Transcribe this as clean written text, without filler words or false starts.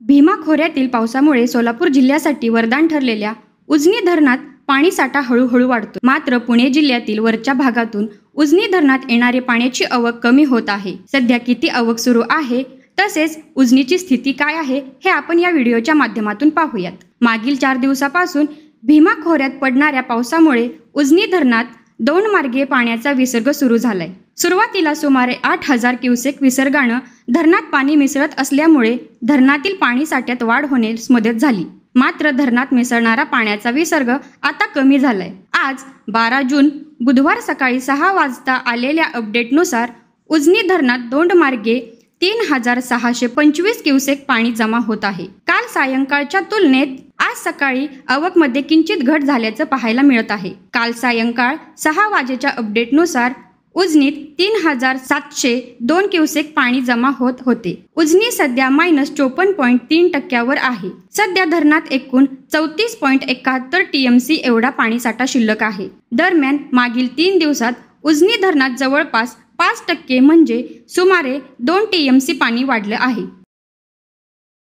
भीमा खोऱ्यातील पावसामुळे सोलापूर जिल्ह्यासाठी वरदान ठरलेल्या उजनी धरणात पाणीसाठा हळूहळू वाढतो. मात्र पुणे जिल्ह्यातील वरच्या भागातून उजनी धरणात येणारे पाण्याची आवक कमी होत आहे. सध्या किती आवक सुरू आहे तसेच उजनीची स्थिती काय आहे हे आपण या व्हिडिओच्या माध्यमातून पाहूयात. मागील 4 दिवसापासून भीमा खोऱ्यात पडणाऱ्या पावसामुळे उजनी धरणात 2 मार्गे पाण्याचा विसर्ग सुरू झालाय. सुरुवातीला सुमारे 8,000 क्युसेक विसर्गानं धरणात पाणी मिसळत असल्यामुळे धरणातील पाणी साठ्यात वाढ होण्यास मदत झाली. मात्र धरणात मिसळणारा पाण्याचा विसर्ग आता कमी झालाय. आज 12 जून बुधवार सकाळी 6 वाजता आलेल्या अपडेटनुसार उजनी धरणात 2 मार्गे 3,625 क्युसेक पाणी जमा होत आहे. काल सायंकाळच्या तुलनेत आज सकाळी आवकमध्ये किंचित घट झाल्याचं पाहायला मिळत आहे. काल सायंकाळ 6 वाजेच्या अपडेटनुसार उजनीत 3,702 क्युसेक पाणी जमा होत होते. उजनी सध्या -54.3% आहे. सध्या धरणात एकूण 34.71 TMC एवढा पाणीसाठा शिल्लक आहे. दरम्यान मागील 3 दिवसात उजनी धरणात जवळपास 5% म्हणजे सुमारे 2 TMC पाणी वाढलं आहे.